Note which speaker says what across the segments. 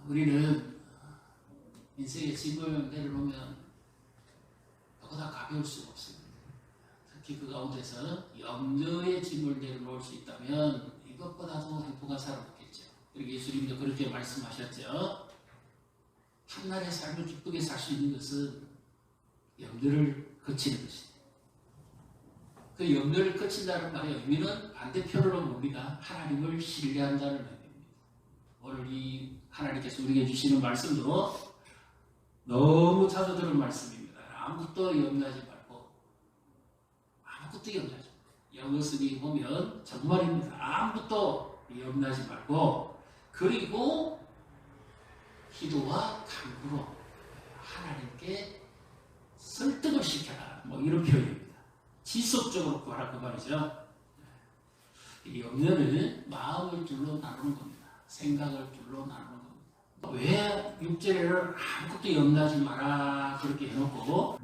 Speaker 1: 우리는 인생의 짐을 내려놓으면 그보다 가벼울 수가 없습니다. 특히 그 가운데서 염려의 짐을 내려놓을 수 있다면 이것보다도 행복한 사람 없겠죠. 그리고 예수님도 그렇게 말씀하셨죠. 한날의 삶을 기쁘게 살 수 있는 것은 염려를 거치는 것이다. 그 염려를 거친다는 말의 의미는 반대편으로 봅니다. 하나님을 신뢰한다는 의미입니다. 오늘 이 하나님께서 우리에게 주시는 말씀도 너무 자주 들은 말씀입니다. 아무것도 염려하지 말고, 아무것도 염려하지 말고. 영어 쓰기 보면 정말입니다. 아무것도 염려하지 말고, 그리고 기도와 간구로 하나님께 설득을 시켜라. 뭐 이런 표현입니다. 지속적으로 구하라 그 말이죠. 이 염려는 마음을 둘로 나누는 겁니다. 생각을 둘로 나누는 겁니다. 왜 6절에는 아무것도 염려하지 마라 그렇게 해놓고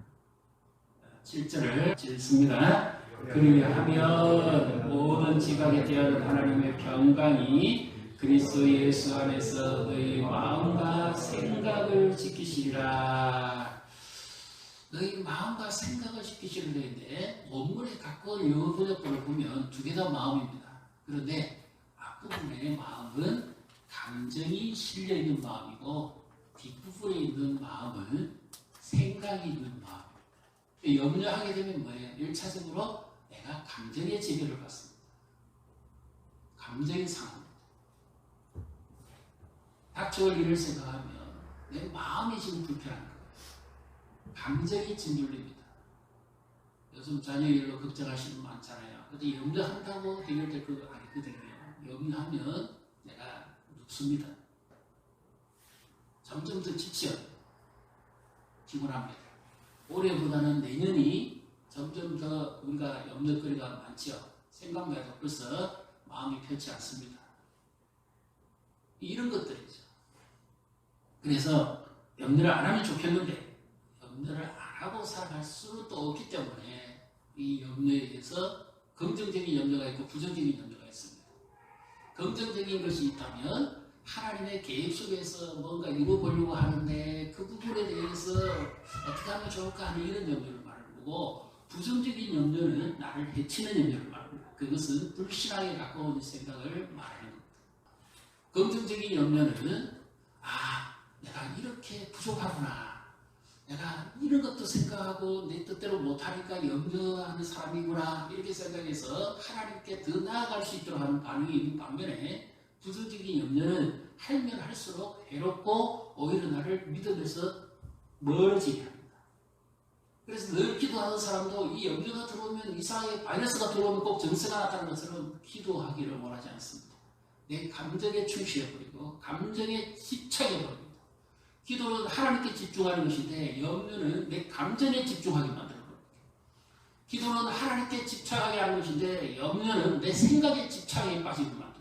Speaker 1: 7절을 읽습니다. 그리하면 모든 지각에 대한 하나님의 평강이 그리스도 예수 안에서 너희 마음과 생각을 지키시리라. 너희 마음과 생각을 지키시는 데인데 원문에 가까운 영어 번역본을 보면 두 개 다 마음입니다. 그런데 앞부분의 마음은 감정이 실려있는 마음이고 뒷부분에 있는 마음은 생각이 있는 마음. 염려하게 되면 뭐예요? 1차적으로 내가 감정의 지배를 받습니다. 감정이 상합니다. 닥쳐올 일을 생각하면 내 마음이 지금 불편한 거예요. 감정이 짓눌립니다. 요즘 자녀 일로 걱정하시는 분 많잖아요. 근데 염려한다고 해결될 거 아니거든요. 염려하면 내가 눕습니다. 점점 더 지쳐요. 피곤합니다. 올해보다는 내년이 점점 더 우리가 염려거리가 많죠. 생각만 해도 벌써 마음이 편치 않습니다. 이런 것들이죠. 그래서 염려를 안 하면 좋겠는데 염려를 안 하고 살아갈 수는 또 없기 때문에 이 염려에 대해서 긍정적인 염려가 있고 부정적인 염려가 있습니다. 긍정적인 것이 있다면 하나님의 계획 속에서 뭔가 이루어보려고 하는데 그 부분에 대해서 어떻게 하면 좋을까 하는 이런 염려를 말하는 거고, 부정적인 염려는 나를 해치는 염려를 말하는 겁니다. 그것은 불신앙에 가까운 생각을 말하는 겁니다. 긍정적인 염려는 내가 이렇게 부족하구나, 내가 이런 것도 생각하고 내 뜻대로 못하니까 염려하는 사람이구나 이렇게 생각해서 하나님께 더 나아갈 수 있도록 하는 반응이 있는 반면에, 부정적인 염려는 하면 할수록 괴롭고 오히려 나를 믿음에서 멀어지게 합니다. 그래서 늘 기도하는 사람도 이 염려가 들어오면, 이상하게 바이러스가 들어오면 꼭 정세가 나타나는 것처럼 기도하기를 원하지 않습니다. 내 감정에 충실해버리고 감정에 집착해버립니다. 기도는 하나님께 집중하는 것인데 염려는 내 감정에 집중하게 만들어버립니다. 기도는 하나님께 집착하게 하는 것인데 염려는 내 생각에 집착에 빠지게 만듭니다.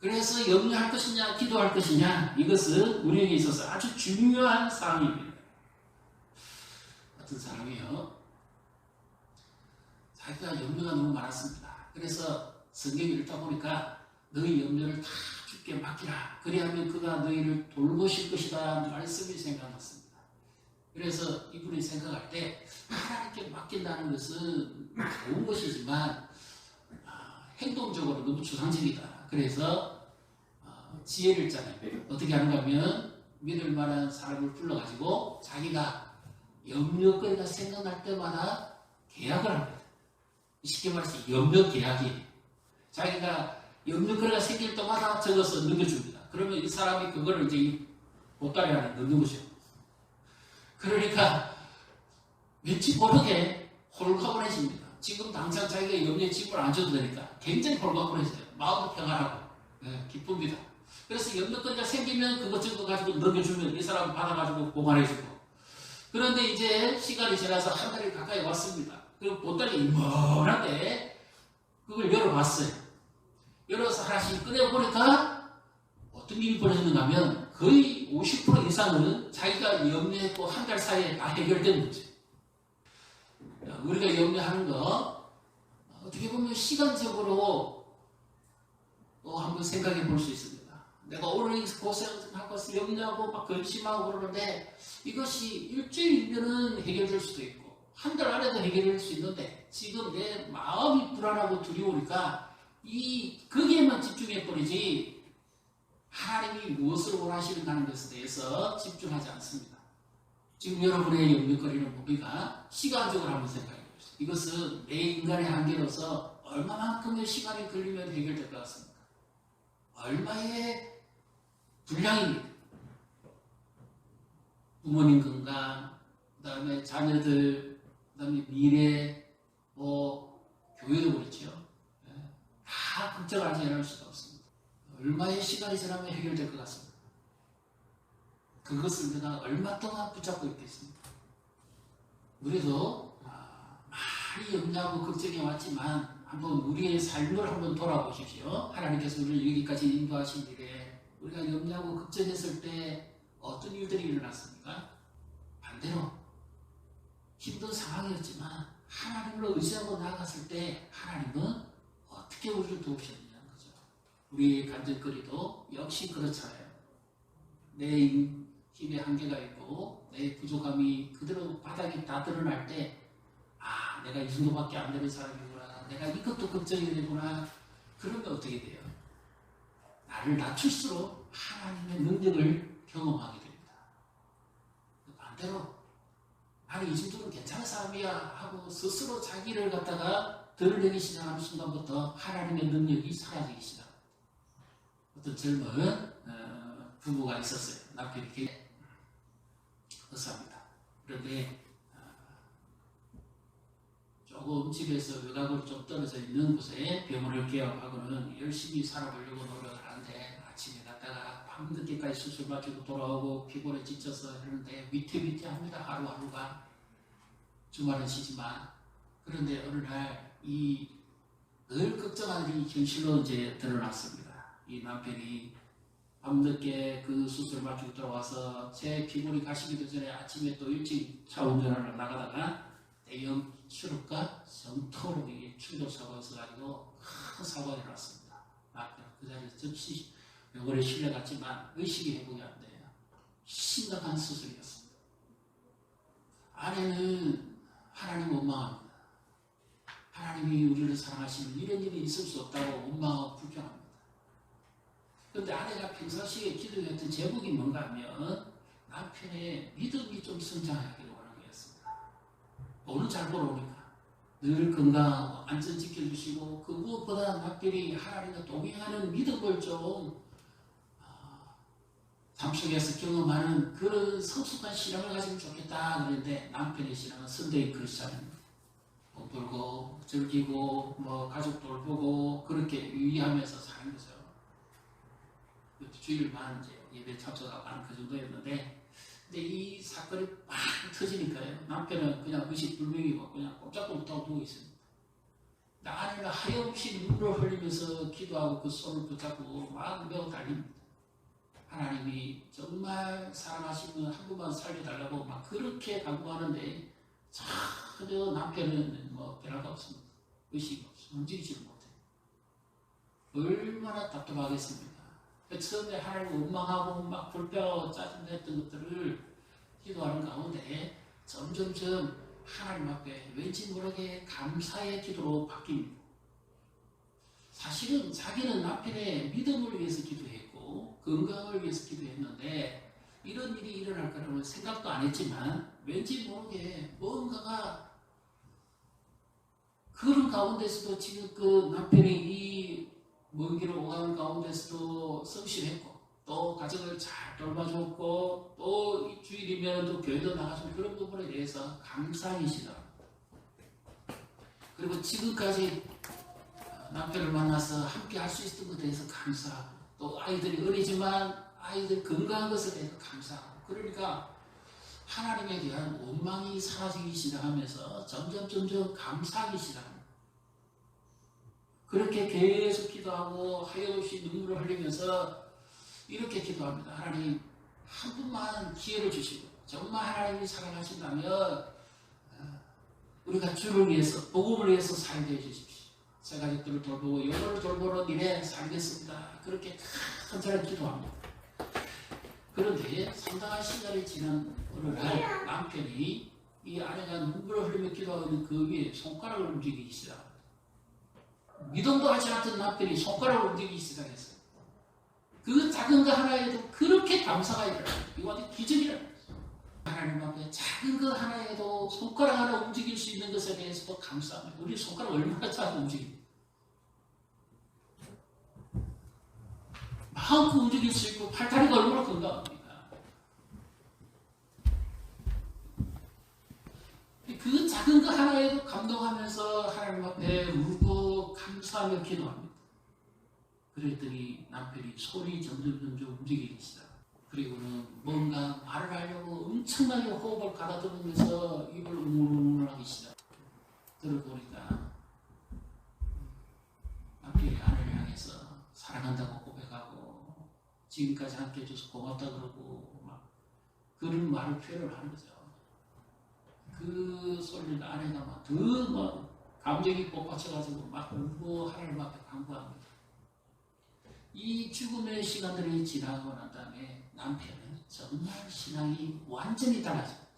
Speaker 1: 그래서 염려할 것이냐 기도할 것이냐, 이것은 우리에게 있어서 아주 중요한 사항입니다. 어떤 사람이요, 자기가 염려가 너무 많았습니다. 그래서 성경을 읽다 보니까 너희 염려를 다 주께 맡기라, 그리하면 그가 너희를 돌보실 것이다 말씀이 생각났습니다. 그래서 이분이 생각할 때 하나님께 맡긴다는 것은 좋은 것이지만 행동적으로 너무 추상적이다. 그래서 지혜를 짜요. 어떻게 하는가 하면 믿을 만한 사람을 불러가지고 자기가 염려거리가 생각날 때마다 계약을 합니다. 쉽게 말해서 염려 계약이에요. 자기가 염려거리가 생길 때마다 적어서 넘겨줍니다. 그러면 이 사람이 그거를 이제 이 보따리 안에 넣는 거죠. 그러니까 왠지 모르게 홀가분해집니다. 지금 당장 자기가 염려에 짐을 안 져도 되니까 굉장히 홀가분해져요. 마음도 평안하고 기쁩니다. 그래서 염려거리가 생기면 그것저것 가지고 넘겨주면 이 사람 받아가지고 보관해주고, 그런데 이제 시간이 지나서 한 달이 가까이 왔습니다. 그리고 보따리 이만한데 그걸 열어봤어요. 열어서 하나씩 꺼내보니까 어떤 일이 벌어지는가 하면 거의 50% 이상은 자기가 염려했고 한 달 사이에 다 해결된 거죠. 우리가 염려하는 거 어떻게 보면 시간적으로 또 한번 생각해 볼 수 있습니다. 내가 오늘 고생하고 염려하고 막 근심하고 그러는데 이것이 일주일이면은 해결될 수도 있고 한 달 안에도 해결될 수 있는데 지금 내 마음이 불안하고 두려우니까 거기에만 집중해 버리지 하나님이 무엇을 원하시는가 하는 것에 대해서 집중하지 않습니다. 지금 여러분의 염려거리는 뭡니까? 시간적으로 한번 생각해 보세요. 이것은 내 인간의 한계로서 얼마만큼의 시간이 걸리면 해결될 것 같습니까? 얼마의 분량입니다. 부모님 건강, 그 다음에 자녀들, 그 다음에 미래, 교회도 그렇죠. 다 걱정하지 않을 수가 없습니다. 얼마의 시간이 지나면 해결될 것 같습니다. 그것을 내가 얼마 동안 붙잡고 있겠습니까? 그래서 많이 염려하고 걱정해 왔지만 한번 우리의 삶을 한번 돌아보십시오. 하나님께서 우리를 여기까지 인도하신 일에 우리가 염려하고 걱정했을 때 어떤 일들이 일어났습니까? 반대로 힘든 상황이었지만 하나님을 의지하고 나아갔을 때 하나님은 어떻게 우리를 도우셨느냐는 거죠. 우리의 간절거리도 역시 그렇잖아요. 내 힘의 한계가 있고 내 부족함이 그대로 바닥에 다 드러날 때 내가 이 정도밖에 안 되는 사람이구나. 내가 이것도 걱정이 되구나. 그러면 어떻게 돼요? 나를 낮출수록 하나님의 능력을 경험하게 됩니다. 반대로 나는 이 정도는 괜찮은 사람이야 하고 스스로 자기를 갖다가 드러내기 시작하는 순간부터 하나님의 능력이 사라지기 시작합니다. 어떤 젊은 부부가 있었어요. 남편이 되게 의사입니다. 그런데 조금 집에서 외곽으로 좀 떨어져 있는 곳에 병원을 개업하고는 열심히 살아보려고 노력을 하는데 아침에 갔다가 밤늦게까지 수술 마치고 돌아오고 피곤에 지쳐서 하는데 위태위태합니다. 하루하루가. 주말은 쉬지만. 그런데 어느 날 늘 걱정하는 이 현실로 이제 드러났습니다. 이 남편이 밤늦게 그 수술 마치고 들어와서 제 피곤이 가시기도 전에 아침에 또 일찍 차 운전하러 나가다가 대형 트럭과 정통으로 충돌사고가 있어가지고 큰 사고가 일어났습니다. 남편 그 자리에서 즉시 병원에 실려갔지만 의식이 회복이 안 돼요. 심각한 수술이었습니다. 아내는 하나님 원망합니다. 하나님이 우리를 사랑하시면 이런 일이 있을 수 없다고 원망하고 불평합니다. 그런데 아내가 평상시에 기도했던 제목이 뭔가 하면 남편의 믿음이 좀 성장하기를 원하는 거였습니다. 돈은 잘 벌어오니까 늘 건강하고 안전 지켜주시고 그 무엇보다 남편이 하나님과 동행하는 믿음을 좀 삶 속에서 경험하는 그런 성숙한 신앙을 가지면 좋겠다 그랬는데 남편의 신앙은 선대의 크리스찬입니다. 돈 벌고 즐기고 가족들 보고 그렇게 유의하면서 사는 거죠. 주일만 이제 예배 참석하고 하는 그 정도였는데 근데 이 사건이 막 터지니까요. 남편은 그냥 의식불명이고 그냥 꼼짝도 두고 있습니다. 아내는 하염없이 눈물을 흘리면서 기도하고 그 손을 붙잡고 막 메고 달립니다. 하나님이 정말 사랑하시면 한 분만 살려달라고 막 그렇게 간구하는데 전혀 남편은 변화가 없습니다. 의식이 없어. 움직이지를 못해요. 얼마나 답답하겠습니까? 처음에 하나님을 원망하고 막 불평하고 짜증냈던 것들을 기도하는 가운데 점점점 하나님 앞에 왠지 모르게 감사의 기도로 바뀝니다. 사실은 자기는 남편의 믿음을 위해서 기도했고 건강을 위해서 기도했는데 이런 일이 일어날 거라고는 생각도 안 했지만 왠지 모르게 뭔가가 그런 가운데서도 지금 그 남편이 이 먼 길을 오가는 가운데서도 성실했고 또 가정을 잘 돌봐줬고 또 주일이면 또 교회도 나가주는 그런 부분에 대해서 감사하기 시작합니다. 그리고 지금까지 남편을 만나서 함께 할 수 있었던 것에 대해서 감사하고 또 아이들이 어리지만 아이들 건강한 것에 대해서 감사하고 그러니까 하나님에 대한 원망이 사라지기 시작하면서 점점 감사하기 시작합니다. 그렇게 계속 기도하고 하염없이 눈물을 흘리면서 이렇게 기도합니다. 하나님 한 분만 기회를 주시고 정말 하나님이 사랑하신다면 우리가 주를 위해서 복음을 위해서 살게 해주십시오. 새 가족들을 돌보고 영혼을 돌보는 일에 살겠습니다. 그렇게 간절히 기도합니다. 그런데 상당한 시간이 지난 어느 날 남편이 이 아내가 눈물을 흘리며 기도하고 있는 그 위에 손가락을 움직이기 시작합니다. 미동도 하지 않던 남편이 손가락을 움직이기 시작했어요. 그 작은 거 하나에도 그렇게 감사가 일어나요. 이거 완전 기적이라는 거죠. 하나님 앞에 작은 거 하나에도 손가락 하나 움직일 수 있는 것에 대해서도 감사합니다. 우리 손가락 얼마나 잘 움직입니다. 마음껏 움직일 수 있고 팔다리가 얼마나 건강합니까? 그 작은 거 하나에도 감동하면서 하나님 앞에 울고 감사하며 기도합니다. 그랬더니 남편이 손이 점점 움직이기 시작. 그리고는 뭔가 말을 하려고 엄청나게 호흡을 가다듬으면서 입을 우물우물하기 시작. 들어보니까 남편이 아내를 향해서 사랑한다고 고백하고 지금까지 함께 해줘서 고맙다 그러고 막 그런 말을 표현을 하는 거죠. 그 소리를 아내가 막 더 감정이 폭받쳐가지고 막 울고 하나님 앞에 간구합니다. 이 죽음의 시간들이 지나고 난 다음에 남편은 정말 신앙이 완전히 달라집니다.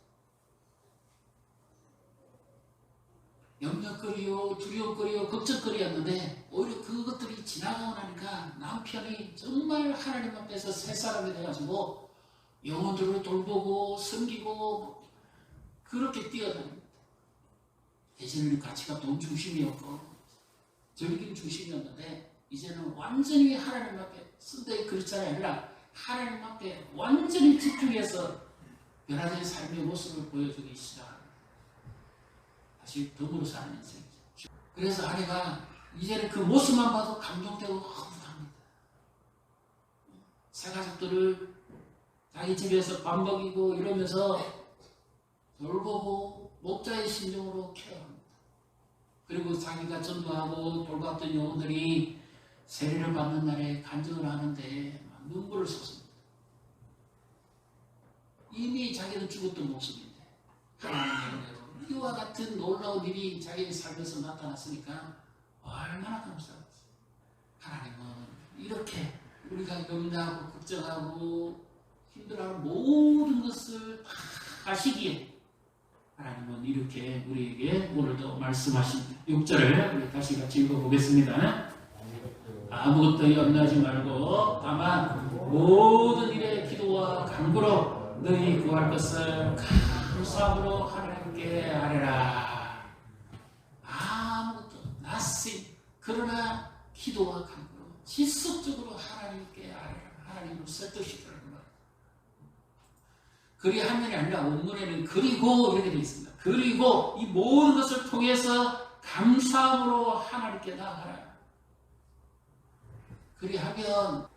Speaker 1: 염려거리요, 두려움거리요, 걱정거리였는데 오히려 그것들이 지나가고 나니까 남편이 정말 하나님 앞에서 새 사람이 돼가지고 영혼들을 돌보고 섬기고 그렇게 뛰어다닙니다. 예전에는 가치가 돈 중심이었고 즐김 중심이었는데 이제는 완전히 하나님 앞에 쓴데 그렇잖아요. 아니라 하나님 앞에 완전히 집중해서 변화된 삶의 모습을 보여주기 시작합니다. 다시 덤으로 사는 인생이죠. 그래서 아내가 이제는 그 모습만 봐도 감동되고 허무합니다. 새 가족들을 자기 집에서 밥 먹이고 이러면서 돌보고 목자의 심정으로 케어합니다. 그리고 자기가 전도하고 돌봤던 영혼들이 세례를 받는 날에 간증을 하는데 눈물을 쏟습니다. 이미 자기는 죽었던 모습인데 하나님의 은혜로 이와 같은 놀라운 일이 자기의 삶에서 나타났으니까 얼마나 감사하겠어요. 하나님은 이렇게 우리가 염려하고 걱정하고 힘들어하는 모든 것을 다 하시기에 하나님은 이렇게 우리에게 오늘도 말씀하십니다. 6절을 우리 다시 같이 읽어보겠습니다. 아무것도 염려하지 말고 다만 모든 일에 기도와 간구로 너희 구할 것을 감사함으로 하나님께 아뢰라. 아무것도 nothing 그러나 기도와 간구로 지속적으로 하나님께 아뢰라. 하나님을 설득시키라는 말. 그리하면이 아니라 원문에는 그리고 이렇게 되어 있습니다. 그리고 이 모든 것을 통해서 감사함으로 하나님께 나아가라. 그리하면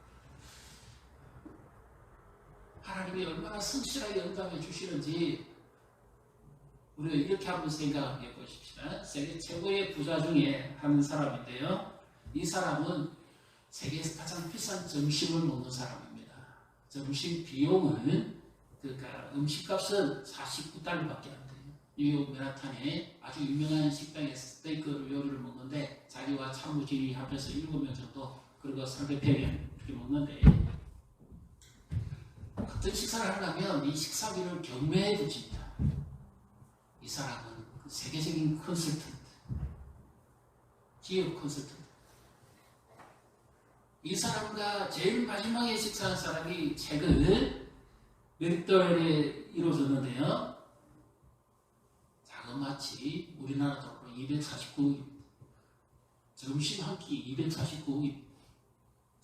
Speaker 1: 하나님이 얼마나 성실하게 응답해 주시는지 우리가 이렇게 한번 생각해 보십시다. 세계 최고의 부자 중에 한 사람인데요. 이 사람은 세계에서 가장 비싼 점심을 먹는 사람입니다. 점심 비용은 그러니까 음식값은 49달러밖에 안 돼요. 뉴욕 맨하탄에 아주 유명한 식당에서 스테이크 요리를 먹는데 자기와 참모진이 합해서 7명 정도 그리고 300평에 이렇게 먹는데 어떤 식사를 하려면 이 식사비를 경매에 붙입니다. 이 사람은 그 세계적인 컨설턴트, 기업 컨설턴트. 이 사람과 제일 마지막에 식사한 사람이 최근 몇 달에 이루어졌는데요. 자그마치 우리나라 돈으로 249억입니다. 점심 한 끼 249억입니다.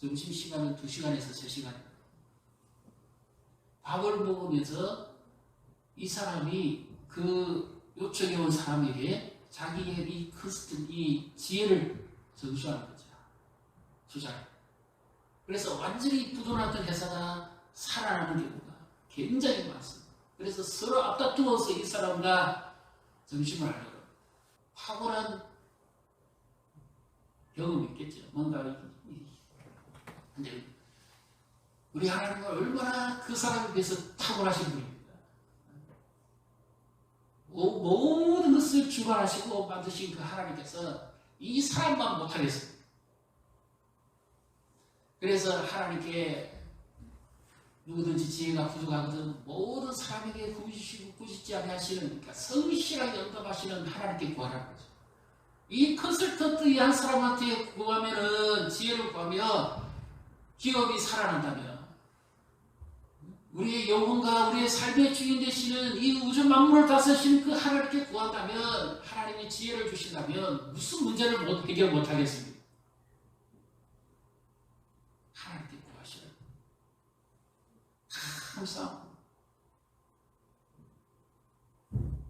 Speaker 1: 점심시간은 2시간에서 3시간입니다. 밥을 먹으면서 이 사람이 그 요청해 온 사람에게 자기의 이 지혜를 전수하는 거죠. 투자를. 그래서 완전히 부도났던 회사가 살아나는 경우가 굉장히 많습니다. 그래서 서로 앞다투어서 이 사람과 점심을 하려고 탁월한 경험이 있겠죠. 뭔가 근데 우리 하나님은 얼마나 그 사람에 비해서 탁월하신 분입니다. 모든 것을 주관하시고 만드신 그 하나님께서 이 사람만 못하겠습니다. 그래서 하나님께 누구든지 지혜가 부족하거든 모든 사람에게 구주시고 꾸짖지 아니하시는, 그러니까 성실하게 응답하시는 하나님께 구하라는 거죠. 이 컨설턴트 한 사람한테 구하면은, 지혜를 구하면 기업이 살아난다면, 우리의 영혼과 우리의 삶의 주인 되시는 이 우주 만물을 다스리시는 그 하나님께 구한다면, 하나님이 지혜를 주신다면 무슨 문제를 해결 못하겠습니까? 하나님께 구하시는 항상.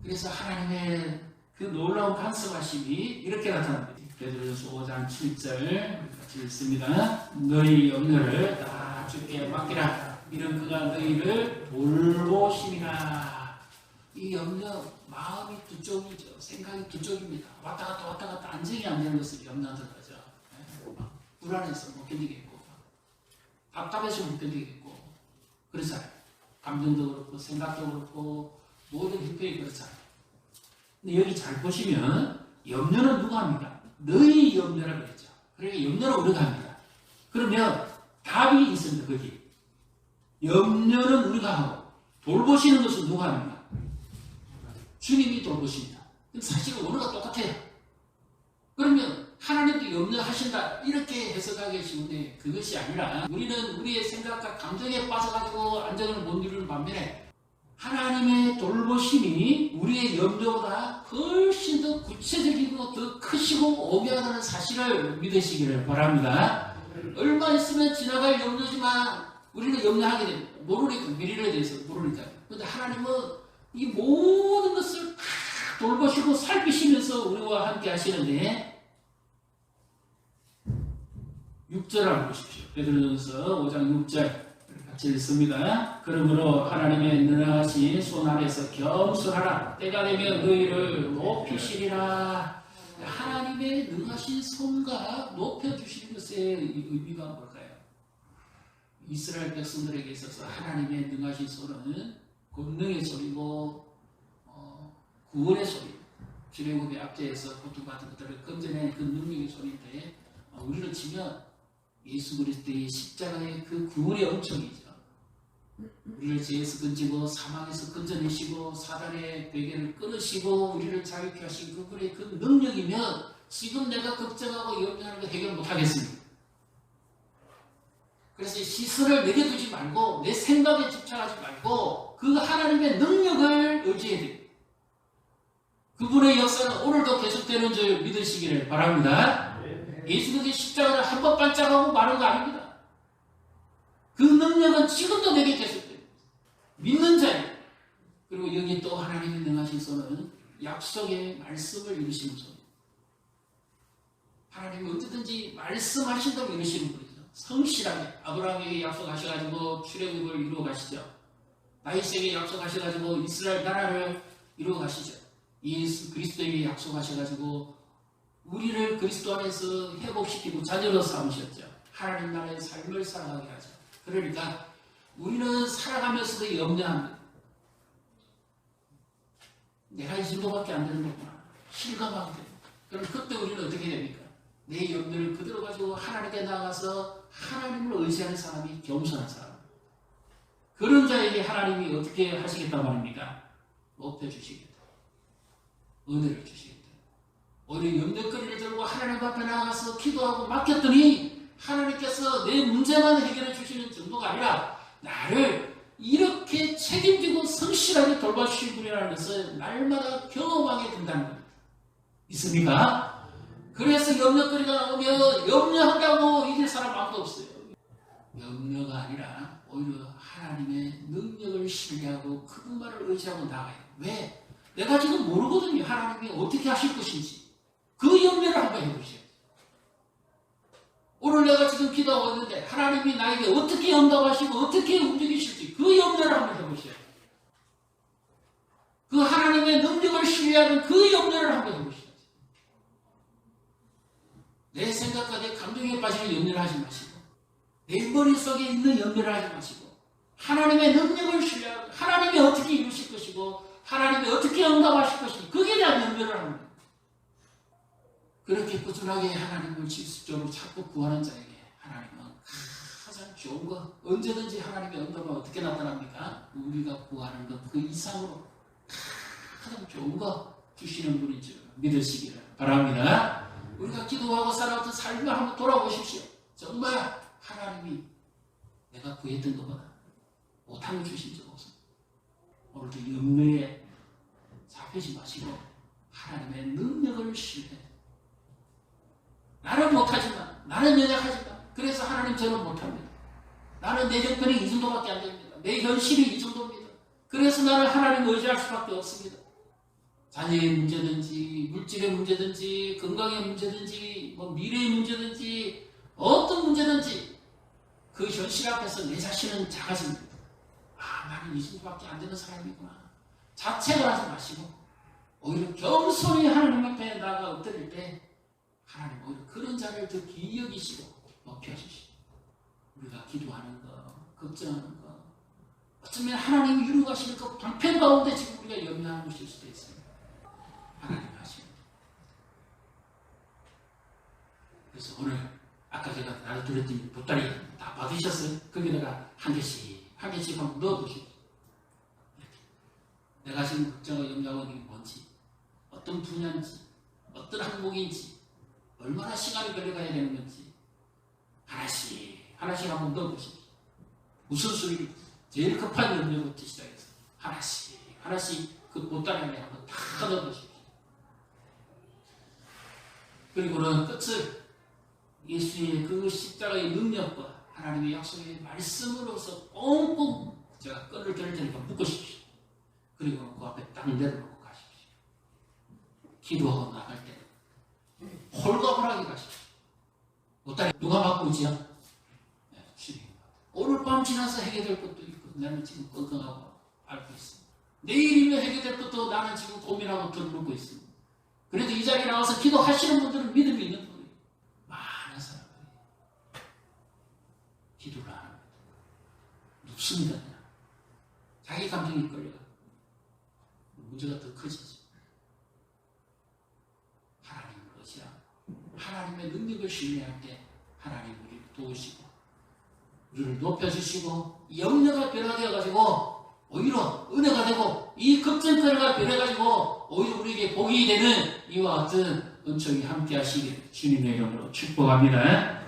Speaker 1: 그래서 하나님의 그 놀라운 간섭하심이 이렇게 나타납니다. 베드로전서 5장 7절 같이 읽습니다. 너희 염려를 다 주께 맡기라. 이런 그가 너희를 돌보심이라. 이 염려, 마음이 두 쪽이죠. 생각이 두 쪽입니다. 왔다 갔다 안정이 안 되는 것을 염려하는 거죠. 불안해서 못 견디겠고, 답답해서 못 견디겠고, 그렇잖아요. 감정도 그렇고, 생각도 그렇고, 모든 형편이 그렇잖아요. 근데 여기 잘 보시면, 염려는 누가 합니까? 너희 염려라고 그랬죠. 그러니까 염려는 우리가 합니다. 그러면 답이 있습니다, 거기. 염려는 우리가 하고, 돌보시는 것은 누가 합니까? 주님이 돌보십니다. 사실은 우리가 똑같아요. 그러면 하나님도 염려하신다, 이렇게 해석하기 쉬운데 그것이 아니라, 우리는 우리의 생각과 감정에 빠져가지고 안정을 못 이루는 반면에 하나님의 돌보심이 우리의 염려보다 훨씬 더 구체적이고 더 크시고 오묘하다는 사실을 믿으시기를 바랍니다. 얼마 있으면 지나갈 염려지만 우리는 염려하게 됩니다. 모르니까, 미래에 대해서 모르니까. 그런데 하나님은 이 모든 것을 다 돌보시고 살피시면서 우리와 함께 하시는데, 6절 한번 보십시오. 베드로전서 5장 6절 같이 읽습니다. 그러므로 하나님의 능하신 손 아래서 겸손하라. 때가 되면 너희를 높이시리라. 하나님의 능하신 손과 높여주시는 것의 의미가 뭘까요? 이스라엘 백성들에게 있어서 하나님의 능하신 손은 권능의 소리고, 구원의 소리, 출애굽의 압제에서 고통받은 것들을 건져낸 그 능력의 소리인데, 우리로 치면 예수 그리스도의 십자가의 그 구원의 엄청이죠. 우리를 죄에서 건지고 사망에서 건져내시고 사단의 베개를 끊으시고 우리를 자유케 하신 그분의 그 능력이면 지금 내가 걱정하고 염려하는 거 해결 못하겠습니다. 그래서 시선을 내게 두지 말고 내 생각에 집착하지 말고 그 하나님의 능력을 의지해야 됩니다. 그분의 역사는 오늘도 계속되는 줄 믿으시기를 바랍니다. 예수 그리스도의 십자가를 한 번 반짝하고 마는 거 아닙니다. 그 능력은 지금도 내게 계속됩니다. 믿는 자예요. 그리고 여기 또 하나님의 능하신 손은 약속의 말씀을 이루시는 손입니다. 하나님이 언제든지 말씀하신다고 이루시는 분이죠. 성실하게 아브라함에게 약속하셔가지고 출애굽을 이루어 가시죠. 다윗에게 약속하셔가지고 이스라엘 나라를 이루어 가시죠. 예수 그리스도에게 약속하셔가지고 우리를 그리스도 안에서 회복시키고 자녀로 삼으셨죠. 하나님 나라의 삶을 살아가게 하죠. 그러니까 우리는 살아가면서도 염려합니다. 내가 이 정도밖에 안 되는 거구나. 실감하게 됩니다. 그럼 그때 우리는 어떻게 됩니까? 내 염려를 그대로 가지고 하나님께 나가서 하나님을 의지하는 사람이 겸손한 사람. 그런 자에게 하나님이 어떻게 하시겠단 말입니까? 높여주시겠다. 은혜를 주시겠다. 오히려 염려거리를 들고 하나님 앞에 나가서 기도하고 맡겼더니 하나님께서 내 문제만 해결해 주시는 정도가 아니라 나를 이렇게 책임지고 성실하게 돌봐주실 분이라는 것을 날마다 경험하게 된다는 겁니다. 있습니까? 그래서 염려거리가 나오면 염려한다고 이길 사람 아무도 없어요. 염려가 아니라 오히려 하나님의 능력을 신뢰하고 그분만을 의지하고 나가요. 왜? 내가 지금 모르거든요. 하나님이 어떻게 하실 것인지. 그 염려를 한번 해보세요. 오늘 내가 지금 기도하고 있는데 하나님이 나에게 어떻게 응답하시고 어떻게 움직이실지 그 염려를 한번 해보세요. 그 하나님의 능력을 신뢰하는 그 염려를 한번 해보세요. 내 생각과 내 감정에 빠지는 염려를 하지 마시고 내 머릿속에 있는 염려를 하지 마시고 하나님의 능력을 신뢰하고 하나님이 어떻게 이루실 것이고 하나님이 어떻게 응답하실 것인지 거기에 대한 염려를 하는 거예요. 그렇게 꾸준하게 하나님을 지속적으로 찾고 구하는 자에게 하나님은 가장 좋은 거, 언제든지 하나님의 응답은 어떻게 나타납니까? 우리가 구하는 것 그 이상으로 가장 좋은 거 주시는 분인 줄 믿으시기를 바랍니다. 우리가 기도하고 살아왔던 삶을 한번 돌아보십시오. 정말 하나님이 내가 구했던 것보다 못한 걸 주신 적 없습니다. 오늘도 염려에 잡히지 마시고 하나님의 능력을 신뢰해. 나는 못하지만, 나는 연약하지만, 그래서 하나님 저는 못합니다. 나는 내 형편이 이 정도밖에 안 됩니다. 내 현실이 이 정도입니다. 그래서 나는 하나님을 의지할 수밖에 없습니다. 자녀의 문제든지, 물질의 문제든지, 건강의 문제든지, 미래의 문제든지, 어떤 문제든지 그 현실 앞에서 내 자신은 작아집니다. 나는 이 정도밖에 안 되는 사람이구나. 자책을 하지 마시고 오히려 겸손히 하나님 앞에 나아가 엎드릴 때 하나님 오히려 그런 자를 더 귀히 여기시고 높여주시고 우리가 기도하는 거, 걱정하는 거 어쩌면 하나님이 이루어가시는 그 방편 가운데 지금 우리가 염려하는 것일 수도 있습니다. 하나님 하십니다. 그래서 오늘 아까 제가 나눠드렸더니 보따리 다 받으셨어요? 거기다가 한 개씩 한번 넣어보시고 내가 지금 걱정하고 염려하고 있는 게 뭔지, 어떤 분야인지, 어떤 항목인지, 얼마나 시간이 걸려가야 되는 건지 하나씩 한번 넣어보십시오. 우선순위 제일 급한 염려부터 시작해서 하나씩 그 보따리 안에 한번 다 넣어보십시오. 그리고는 끝을 예수의 그 십자가의 능력과 하나님의 약속의 말씀으로서 꽁꽁 제가 끈을 들을 테니까 묶으십시오. 그리고 그 앞에 딱 내려놓고 가십시오. 기도하고 나갈 때는 홀가분하게 가십시오. 보따리 누가 맡고 있지요? 네, 주님. 오늘 밤 지나서 해결될 것도 있고 나는 지금 건강하고 알고 있습니다. 내일이면 해결될 것도 나는 지금 고민하고 들먹고 있습니다. 그래도 이 자리에 나와서 기도하시는 분들은 믿음이 있는 분이에요. 많은 사람들이 기도를 안 합니다. 눕습니다. 그냥. 자기 감정이 끌려가. 문제가 더 커지죠. 하나님을 의지하고 하나님의 능력을 신뢰할 때 하나님 우리를 도우시고 우리를 높여주시고 염려가 변화되어가지고 오히려 은혜가 되고 이 걱정거리가 변해가지고 오히려 우리에게 복이 되는 이와 같은 은총이 함께 하시길 주님의 이름으로 축복합니다.